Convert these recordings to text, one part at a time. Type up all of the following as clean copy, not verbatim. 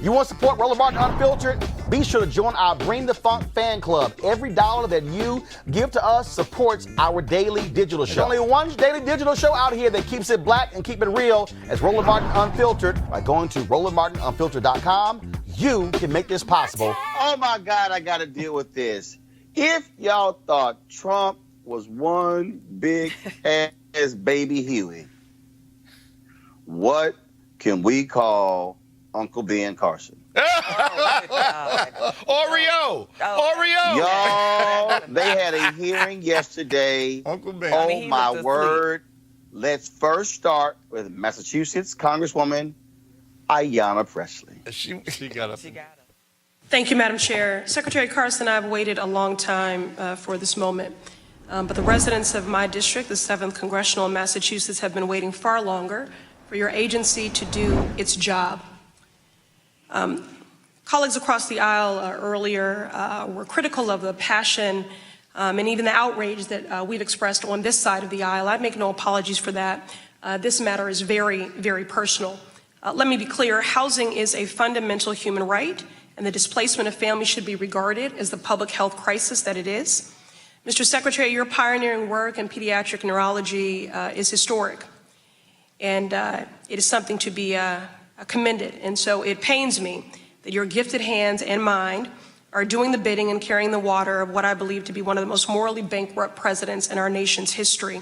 You want to support Roland Martin Unfiltered? Be sure to join our Bring the Funk fan club. Every dollar that you give to us supports our daily digital show. There's only one daily digital show out here that keeps it black and keep it real as Roland Martin Unfiltered. By going to RolandMartinUnfiltered.com, you can make this possible. Oh my God, I got to deal with this. If y'all thought Trump was one big ass baby Huey, what can we call Uncle Ben Carson? Oreo. Y'all, they had a hearing yesterday. Uncle Ben. Oh my word. Let's first start with Massachusetts Congresswoman Ayanna Pressley. She got up. Thank you, Madam Chair. Secretary Carson, I've waited a long time for this moment. But the residents of my district, the 7th Congressional in Massachusetts, have been waiting far longer for your agency to do its job. Colleagues across the aisle earlier were critical of the passion and even the outrage that we've expressed on this side of the aisle. I make no apologies for that. This matter is very, very personal. Let me be clear, housing is a fundamental human right, and the displacement of families should be regarded as the public health crisis that it is. Mr. Secretary, your pioneering work in pediatric neurology is historic, and it is something to be commended. And so it pains me that your gifted hands and mind are doing the bidding and carrying the water of what I believe to be one of the most morally bankrupt presidents in our nation's history.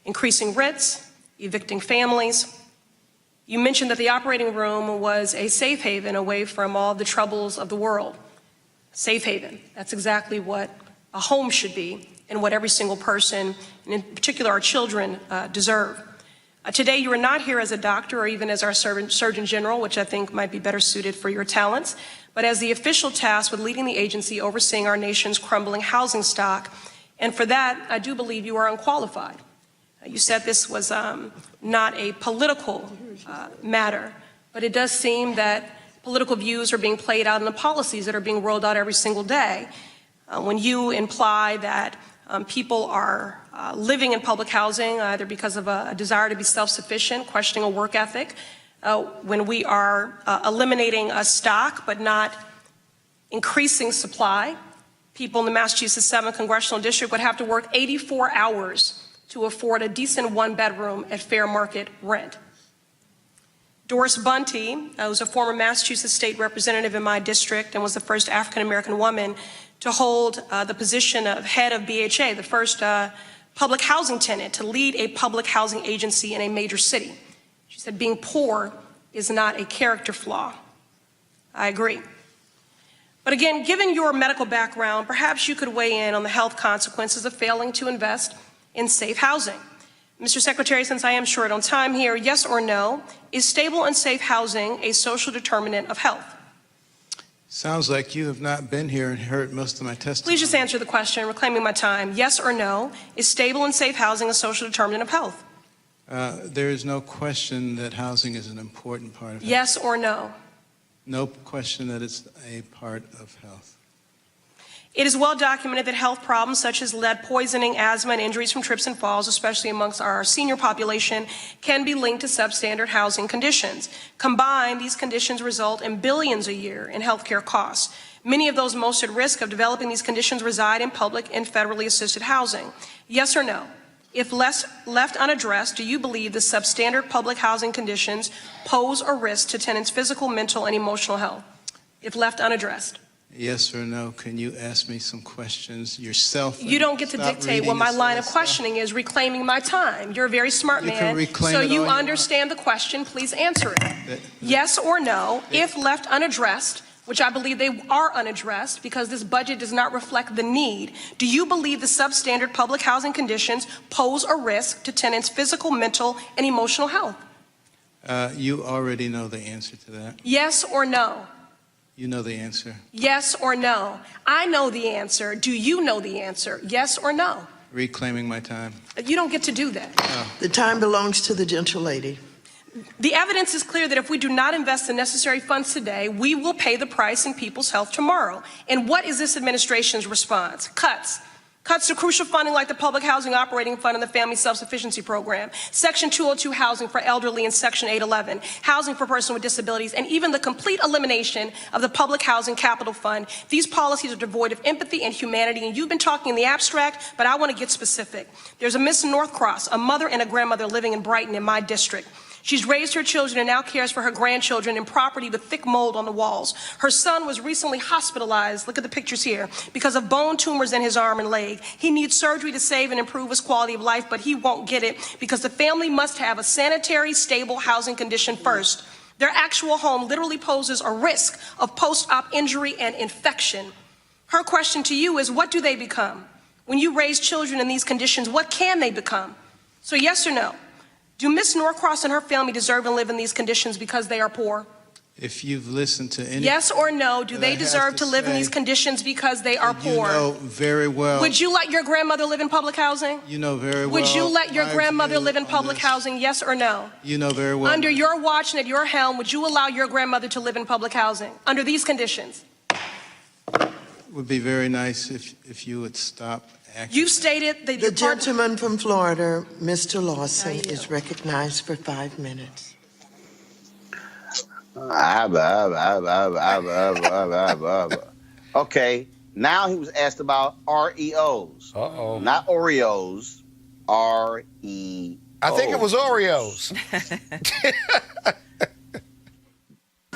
Increasing rents, evicting families. You mentioned that the operating room was a safe haven away from all the troubles of the world. Safe haven. That's exactly what a home should be and what every single person, and in particular our children, deserve. Today, you are not here as a doctor or even as our Surgeon General, which I think might be better suited for your talents, but as the official tasked with leading the agency overseeing our nation's crumbling housing stock. And for that, I do believe you are unqualified. You said this was not a political matter, but it does seem that political views are being played out in the policies that are being rolled out every single day. When you imply that people are living in public housing either because of a desire to be self-sufficient, questioning a work ethic, when we are eliminating a stock but not increasing supply, people in the Massachusetts 7th Congressional District would have to work 84 hours to afford a decent one-bedroom at fair market rent. Doris Bunty, who's a former Massachusetts state representative in my district and was the first African-American woman to hold the position of head of BHA, the first public housing tenant to lead a public housing agency in a major city. She said being poor is not a character flaw. I agree. But again, given your medical background, perhaps you could weigh in on the health consequences of failing to invest in safe housing. Mr. Secretary, since I am short on time here, yes or no, is stable and safe housing a social determinant of health? Sounds like you have not been here and heard most of my testimony. Please just answer the question, reclaiming my time. Yes or no, is stable and safe housing a social determinant of health? There is no question that housing is an important part of health. Yes or no? No question that it's a part of health. It is well documented that health problems such as lead poisoning, asthma, and injuries from trips and falls, especially amongst our senior population, can be linked to substandard housing conditions. Combined, these conditions result in billions a year in healthcare costs. Many of those most at risk of developing these conditions reside in public and federally assisted housing. Yes or no? If left unaddressed, do you believe the substandard public housing conditions pose a risk to tenants' physical, mental, and emotional health? If left unaddressed. Yes or no? Can you ask me some questions yourself? You don't get to dictate what my line of questioning is, reclaiming my time. You're a very smart man, so you understand the question. Please answer it. Yes or no, if left unaddressed, which I believe they are unaddressed because this budget does not reflect the need, do you believe the substandard public housing conditions pose a risk to tenants' physical, mental, and emotional health? You already know the answer to that. Yes or no? You know the answer. Yes or no? I know the answer. Do you know the answer? Yes or no? Reclaiming my time. You don't get to do that. Oh. The time belongs to the gentle lady. The evidence is clear that if we do not invest the necessary funds today, we will pay the price in people's health tomorrow. And what is this administration's response? Cuts. Cuts to crucial funding like the Public Housing Operating Fund and the Family Self-Sufficiency Program, Section 202 housing for elderly and Section 811, housing for persons with disabilities, and even the complete elimination of the Public Housing Capital Fund. These policies are devoid of empathy and humanity, and you've been talking in the abstract, but I want to get specific. There's a Miss Northcross, a mother and a grandmother living in Brighton in my district. She's raised her children and now cares for her grandchildren in property with thick mold on the walls. Her son was recently hospitalized, look at the pictures here, because of bone tumors in his arm and leg. He needs surgery to save and improve his quality of life, but he won't get it because the family must have a sanitary, stable housing condition first. Their actual home literally poses a risk of post-op injury and infection. Her question to you is, what do they become? When you raise children in these conditions, what can they become? So yes or no? Do Miss Norcross and her family deserve to live in these conditions because they are poor? If you've listened to any... Yes or no, do they deserve to live in these conditions because they are poor? You know very well... Would you let your grandmother live in public housing? You know very well... Would you let your grandmother live in public housing, yes or no? You know very well... Under your watch and at your helm, would you allow your grandmother to live in public housing under these conditions? It would be very nice if you would stop... You've stated that The gentleman from Florida, Mr. Lawson, is recognized for 5 minutes. Okay, now he was asked about REOs. Uh-oh. Not Oreos, REOs. I think it was Oreos.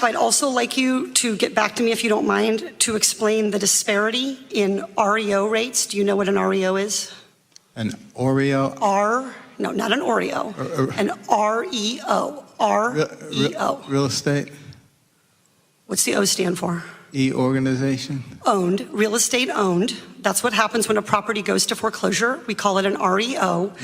I'd also like you to get back to me, if you don't mind, to explain the disparity in REO rates. Do you know what an REO is? An Oreo? No, not an Oreo. An REO. REO. Real estate? What's the O stand for? E-organization? Owned, real estate owned. That's what happens when a property goes to foreclosure. We call it an REO.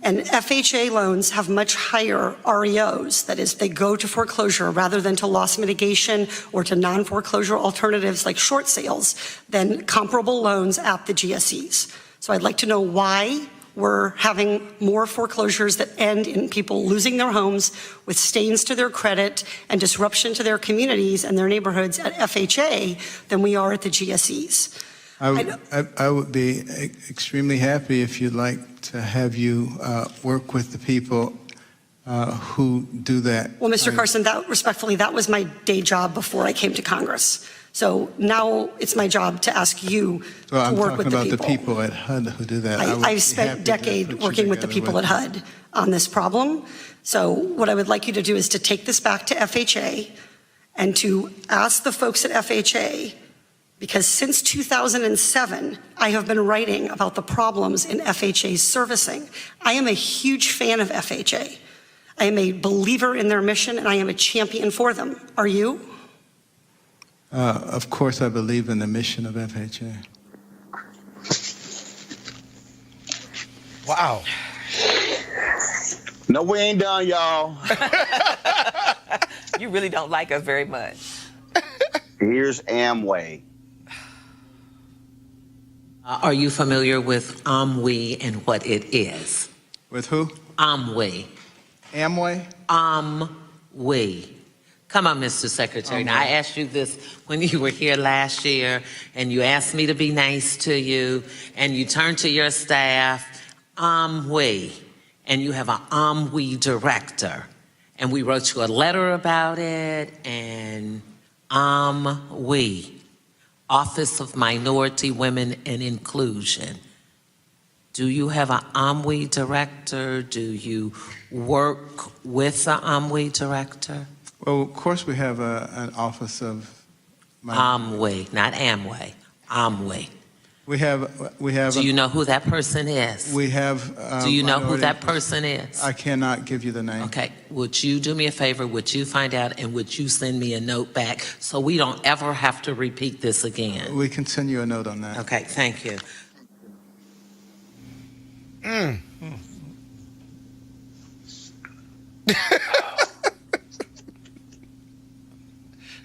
And FHA loans have much higher REOs. That is, they go to foreclosure rather than to loss mitigation or to non-foreclosure alternatives like short sales than comparable loans at the GSEs. So I'd like to know why we're having more foreclosures that end in people losing their homes with stains to their credit and disruption to their communities and their neighborhoods at FHA than we are at the GSEs. I would be extremely happy if you'd like to have you work with the people who do that. Well, Mr. Carson, respectfully, that was my day job before I came to Congress. So now it's my job to ask you to work with the people. I'm talking about the people at HUD who do that. I've spent a decade working with the people at HUD on this problem. So what I would like you to do is to take this back to FHA and to ask the folks at FHA, because since 2007, I have been writing about the problems in FHA's servicing. I am a huge fan of FHA. I am a believer in their mission, and I am a champion for them. Are you? Of course, I believe in the mission of FHA. Wow. No, we ain't done, y'all. You really don't like us very much. Here's Amway. Are you familiar with OMWI and what it is? With who? OMWI. Amway? OMWI. Come on, Mr. Secretary. Now, I asked you this when you were here last year, and you asked me to be nice to you, and you turned to your staff, OMWI, and you have an OMWI director. And we wrote you a letter about it, and OMWI, Office of Minority Women and Inclusion. Do you have an OMWI director? Do you work with an OMWI director? Well, of course we have an office of... OMWI, not Amway, OMWI. We have... Do you know who that person is? We have... Do you know who that person is? I cannot give you the name. Okay, would you do me a favor? Would you find out, and would you send me a note back so we don't ever have to repeat this again? We can send you a note on that. Okay, thank you.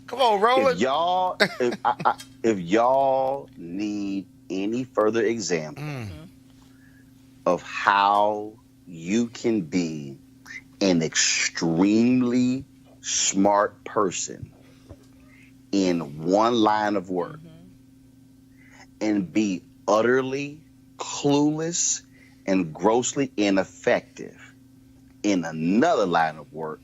Come on, Roland. If y'all need any further example of how you can be an extremely smart person in one line of work and be utterly clueless and grossly ineffective. In another line of work,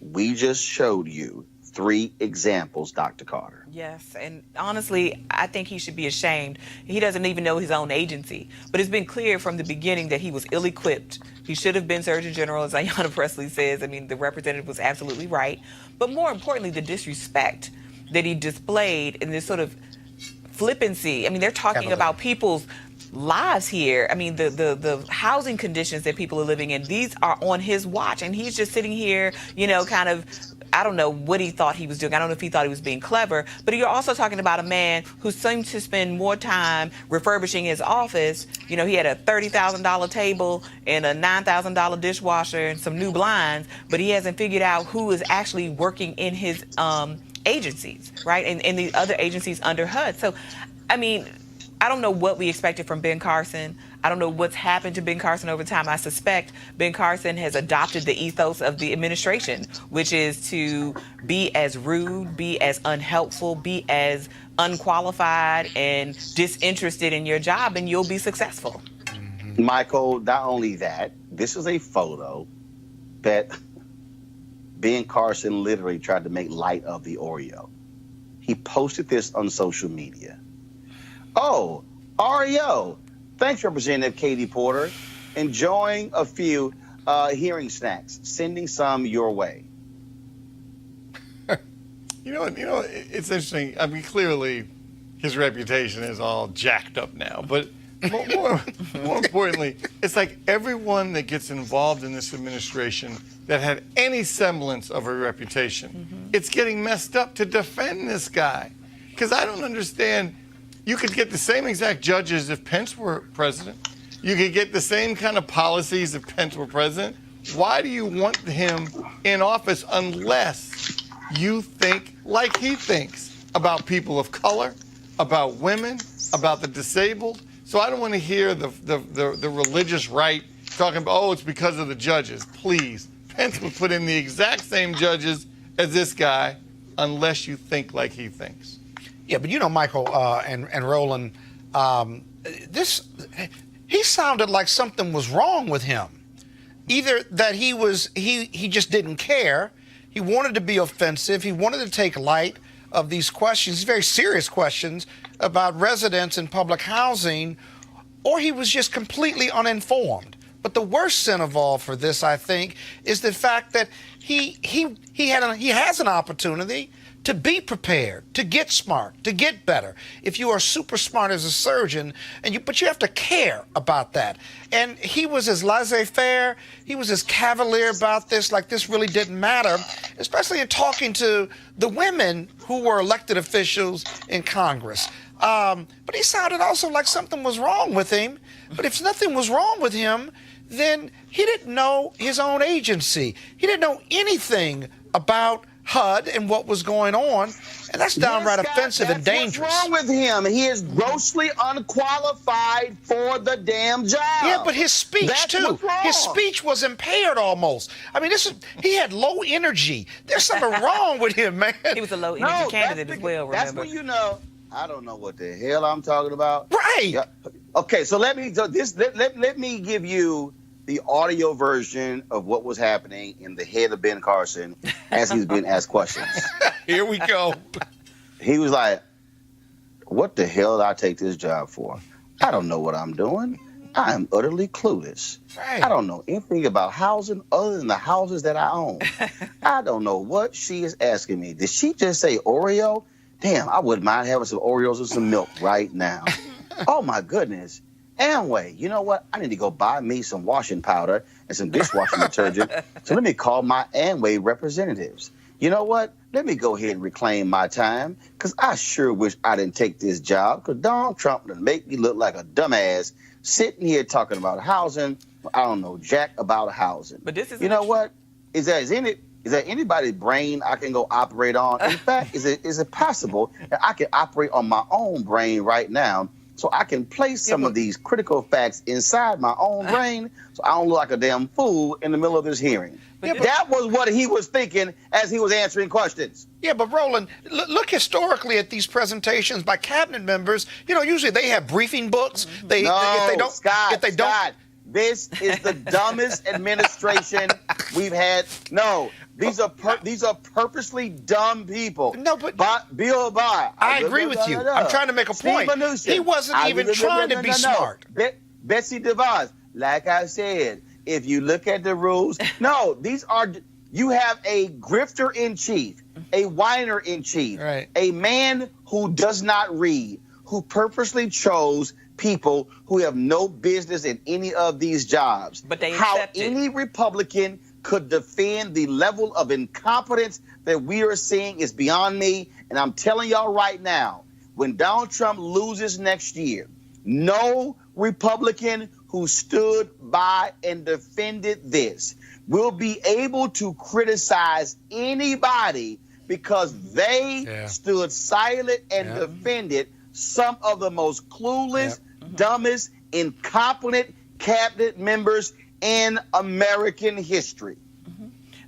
we just showed you 3 examples, Dr. Carter. Yes, and honestly, I think he should be ashamed. He doesn't even know his own agency. But it's been clear from the beginning that he was ill-equipped. He should have been Surgeon General, as Ayanna Pressley says. I mean, the representative was absolutely right. But more importantly, the disrespect that he displayed in this sort of flippancy. I mean, they're talking about people's lives here. I mean, the housing conditions that people are living in, these are on his watch. And he's just sitting here, you know, kind of, I don't know what he thought he was doing. I don't know if he thought he was being clever, but you're also talking about a man who seemed to spend more time refurbishing his office. You know, he had a $30,000 table and a $9,000 dishwasher and some new blinds, but he hasn't figured out who is actually working in his agencies, right? And the other agencies under HUD. So, I mean, I don't know what we expected from Ben Carson. I don't know what's happened to Ben Carson over time. I suspect Ben Carson has adopted the ethos of the administration, which is to be as rude, be as unhelpful, be as unqualified and disinterested in your job, and you'll be successful. Michael, not only that, this is a photo that Ben Carson literally tried to make light of the Oreo. He posted this on social media. Oh, REO. Thanks, Representative Katie Porter. Enjoying a few hearing snacks. Sending some your way. You know, it's interesting. I mean, clearly, his reputation is all jacked up now. But more importantly, it's like everyone that gets involved in this administration that had any semblance of a reputation, it's getting messed up to defend this guy. Because I don't understand. You could get the same exact judges if Pence were president. You could get the same kind of policies if Pence were president. Why do you want him in office unless you think like he thinks about people of color, about women, about the disabled? So I don't want to hear the religious right talking about, oh, it's because of the judges. Please, Pence would put in the exact same judges as this guy unless you think like he thinks. Yeah, but you know, Michael and Roland, he sounded like something was wrong with him. Either that he just didn't care, he wanted to be offensive, he wanted to take light of these questions, very serious questions about residents in public housing, or he was just completely uninformed. But the worst sin of all for this, I think, is the fact that he has an opportunity to be prepared, to get smart, to get better. If you are super smart as a surgeon, but you have to care about that. And he was as laissez-faire, he was as cavalier about this, like this really didn't matter, especially in talking to the women who were elected officials in Congress. But he sounded also like something was wrong with him. But if nothing was wrong with him, then he didn't know his own agency. He didn't know anything about HUD and what was going on, and that's downright offensive and dangerous. What's wrong with him? He is grossly unqualified for the damn job. Yeah, but his speech too. His speech was impaired almost. I mean, he had low energy. There's something wrong with him, man. He was a low energy candidate as well. Remember? That's when you know. I don't know what the hell I'm talking about. Right. Yeah. Okay, so let me give you the audio version of what was happening in the head of Ben Carson as he's being asked questions. Here we go. He was like, what the hell did I take this job for? I don't know what I'm doing. I am utterly clueless. Right. I don't know anything about housing other than the houses that I own. I don't know what she is asking me. Did she just say Oreo? Damn, I wouldn't mind having some Oreos and some milk right now. Oh, my goodness. Amway, you know what? I need to go buy me some washing powder and some dishwashing detergent. So let me call my Amway representatives. You know what? Let me go ahead and reclaim my time, because I sure wish I didn't take this job, because Donald Trump would make me look like a dumbass sitting here talking about housing. I don't know jack about housing. But this is, you know what? Is there anybody's brain I can go operate on? In fact, is it possible that I can operate on my own brain right now, so I can place some of these critical facts inside my own brain so I don't look like a damn fool in the middle of this hearing? That was what he was thinking as he was answering questions. Yeah, but Roland, look historically at these presentations by cabinet members. You know, usually they have briefing books. Scott, this is the dumbest administration we've had. No, these are purposely dumb people. No, but Bill Barr. I agree with you. I'm trying to make a point. He wasn't even trying to be smart. Betsy DeVos, like I said, if you look at the rules, you have a grifter in chief, a whiner in chief, a man who does not read, who purposely chose people who have no business in any of these jobs. But they How accept it. any Republican could defend the level of incompetence that we are seeing is beyond me. And I'm telling y'all right now, when Donald Trump loses next year, no Republican who stood by and defended this will be able to criticize anybody because they stood silent and defended some of the most clueless, dumbest, incompetent cabinet members in American history.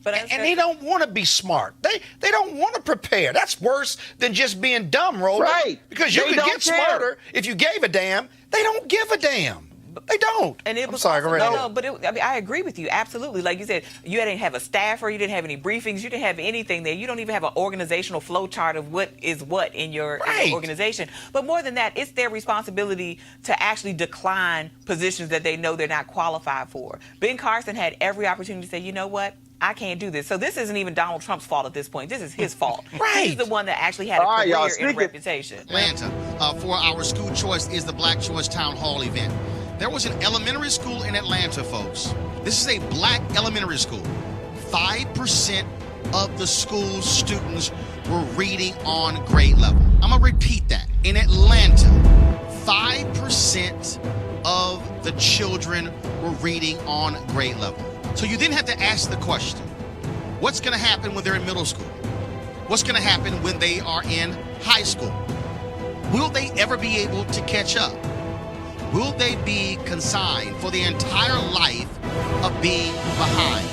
And they don't want to be smart. They don't want to prepare. That's worse than just being dumb, Roland. Right. Because you could get smarter if you gave a damn. They don't give a damn. They don't. And it was I'm sorry, go right no, but I mean, I agree with you absolutely. Like you said, you didn't have a staffer, you didn't have any briefings, you didn't have anything there. You don't even have an organizational flow chart of what is what in your organization. But more than that, it's their responsibility to actually decline positions that they know they're not qualified for. Ben Carson had every opportunity to say, you know what? I can't do this. So this isn't even Donald Trump's fault at this point. This is his fault. He's the one that actually had a career and a reputation. Atlanta, for our school choice is the Black Choice Town Hall event. There was an elementary school in Atlanta, folks. This is a black elementary school. 5% of the school students were reading on grade level. I'm gonna repeat that. In Atlanta, 5% of the children were reading on grade level. So you then have to ask the question, what's gonna happen when they're in middle school? What's gonna happen when they are in high school? Will they ever be able to catch up? Will they be consigned for the entire life of being behind?